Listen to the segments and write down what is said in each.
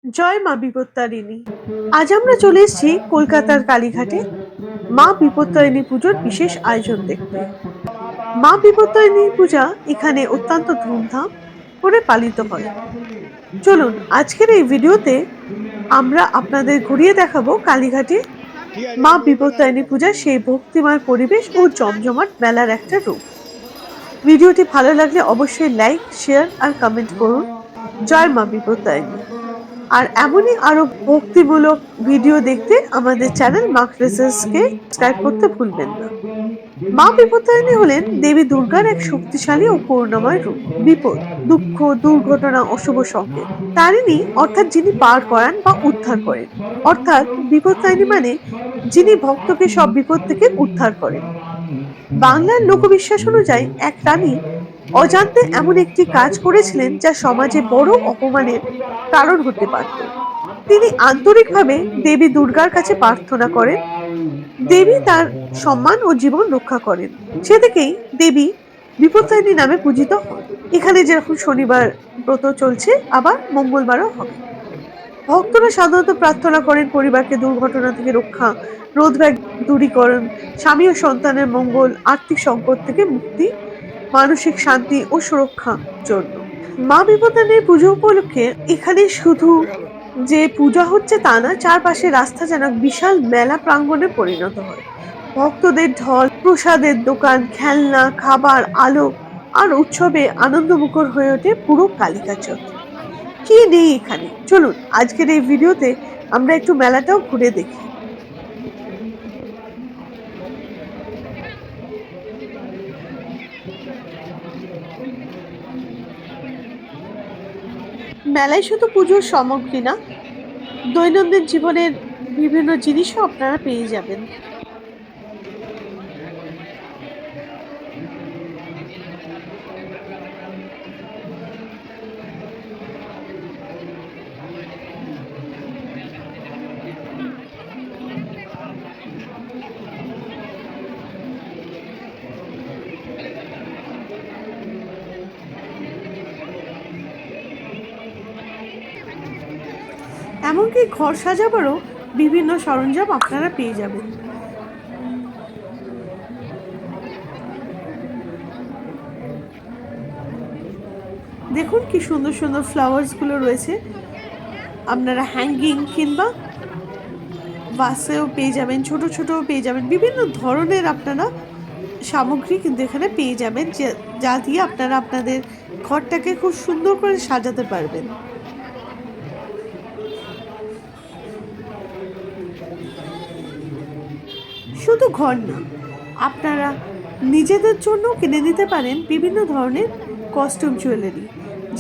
জয় মা বিপত্তারিণী। আজ আমরা চলে এসেছি কলকাতার কালীঘাটে মা বিপত্তারিণী পুজোর বিশেষ আয়োজন দেখতে। মা বিপত্তারিণী পূজা এখানে অত্যন্ত ধুমধাম করে পালিত হয়। চলুন আজকের এই ভিডিওতে আমরা আপনাদের ঘুরিয়ে দেখাবো কালীঘাটে মা বিপত্তারিণী পূজার সেই ভক্তিময় পরিবেশ ও জমজমাট মেলার একটা রূপ। ভিডিওটি ভালো লাগলে অবশ্যই লাইক, শেয়ার আর কমেন্ট করুন। জয় মা বিপত্তারিণী। আর এমনই আরো ভক্তিমূলক ভিডিও দেখতে আমাদের চ্যানেল মার্ক রিসার্চকে সাবস্ক্রাইব করতে ভুলবেন না। মা বিপত্তারিণী হলেন দেবী দুর্গার এক শক্তিশালী ও করুণাময় রূপ। বিপদ, দুঃখ, দুর্ঘটনা, অশুভ সংকেত। তারিণী অর্থাৎ যিনি পার করান বা উদ্ধার করেন। অর্থাৎ বিপত্তারিণী মানে যিনি ভক্তকে সব বিপদ থেকে উদ্ধার করেন। বাংলার লোকবিশ্বাস অনুযায়ী এক রানী অজান্তে এমন একটি কাজ করেছিলেন যা সমাজে বড় অপমানের কারণ হতে পারত। তিনি আন্তরিকভাবে দেবী দুর্গার কাছে প্রার্থনা করেন, দেবী তার সম্মান ও জীবন রক্ষা করেন। সে থেকেই দেবী বিপত্তারিণী নামে পূজিত হন। এখানে যেরকম শনিবার ব্রত চলছে, আবার মঙ্গলবারও হবে। ভক্তরা সাধারণত প্রার্থনা করেন পরিবারকে দুর্ঘটনা থেকে রক্ষা, রোগ ব্যাধি দূরীকরণ, স্বামী ও সন্তানের মঙ্গল, আর্থিক সংকট থেকে মুক্তি, মানসিক শান্তি ও সুরক্ষার জন্য। মা বিপত্তারিণীর পুজো উপলক্ষে এখানে শুধু যে পূজা হচ্ছে তা না, চারপাশে রাস্তা যেন বিশাল মেলা প্রাঙ্গণে পরিণত হয়। ভক্তদের ঢল, প্রসাদের দোকান, খেলনা, খাবার, আলো আর উৎসবে আনন্দমুখর হয়ে ওঠে পুরো কালিকা চত্বর। কি নেই এখানে, চলুন আজকের এই ভিডিওতে আমরা একটু মেলাটাও ঘুরে দেখি। মেলায় শুধু পুজোর সামগ্রী না, দৈনন্দিন জীবনের বিভিন্ন জিনিসও আপনারা পেয়ে যাবেন। এমনকি ঘর সাজাবারও বিভিন্ন সরঞ্জাম আপনারা পেয়ে যাবেন। দেখুন কি সুন্দর সুন্দর ফ্লাওয়ার্স গুলো রয়েছে। আপনারা হ্যাঙ্গিং কিংবা ভাসেও পেয়ে যাবেন, ছোট ছোটও পেয়ে যাবেন। বিভিন্ন ধরনের আপনারা সামগ্রী কিন্তু এখানে পেয়ে যাবেন, যা দিয়ে আপনারা আপনাদের ঘরটাকে খুব সুন্দর করে সাজাতে পারবেন। শুধু ঘর না, আপনারা নিজেদের জন্য কিনে নিতে পারেন বিভিন্ন ধরনের কস্টিউম জুয়েলারি,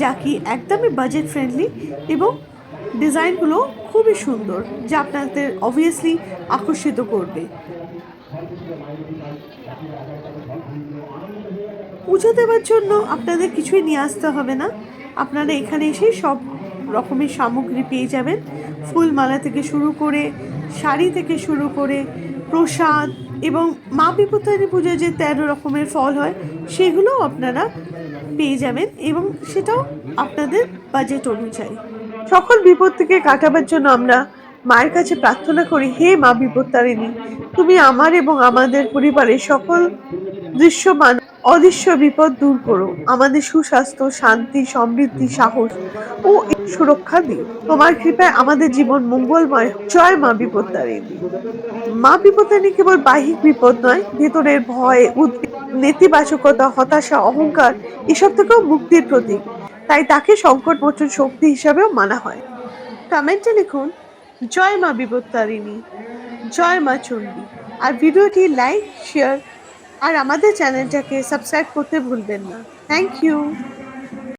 যা কি একদমই বাজেট ফ্রেন্ডলি এবং ডিজাইনগুলো খুবই সুন্দর, যা আপনাদের অবভিয়াসলি আকর্ষিত করবে। পুজো দেওয়ার জন্য আপনাদের কিছুই নিয়ে আসতে হবে না, আপনারা এখানে এসেই সব রকমের সামগ্রী পেয়ে যাবেন। ফুলমালা থেকে শুরু করে, শাড়ি থেকে শুরু করে, প্রসাদ এবং মা বিপত্তারিণী পুজোয় যে 13 রকমের ফল হয় সেগুলোও আপনারা পেয়ে যাবেন, এবং সেটাও আপনাদের বাজেট অনুযায়ী। সকল বিপদ থেকে কাটাবার জন্য আমরা মায়ের কাছে প্রার্থনা করি, হে মা বিপত্তারিণী, তুমি আমার এবং আমাদের পরিবারের সকল দৃশ্যমান অদৃশ্য বিপদ দূর করো, আমাদের সুস্বাস্থ্য, শান্তি, সমৃদ্ধি, সাহস ও সুরক্ষা দিও। তোমার কৃপায় আমাদের জীবন মঙ্গলময় হোক। জয় মা বিপত্তারিণী। মা বিপত্তারিণী কেবল বাহ্যিক বিপদ নয়, ভেতরের ভয়, উদ্বেগ, নেতিবাচকতা, হতাশা, অহংকার এসব থেকেও মুক্তির প্রতীক। তাই তাকে সংকট মোচন শক্তি হিসাবেও মানা হয়। কমেন্টে লিখুন জয় মা বিপত্তারিণী, জয় মা চণ্ডী। আর ভিডিওটি লাইক, শেয়ার আর আমাদের চ্যানেলটাকে সাবস্ক্রাইব করতে ভুলবেন না। Thank you.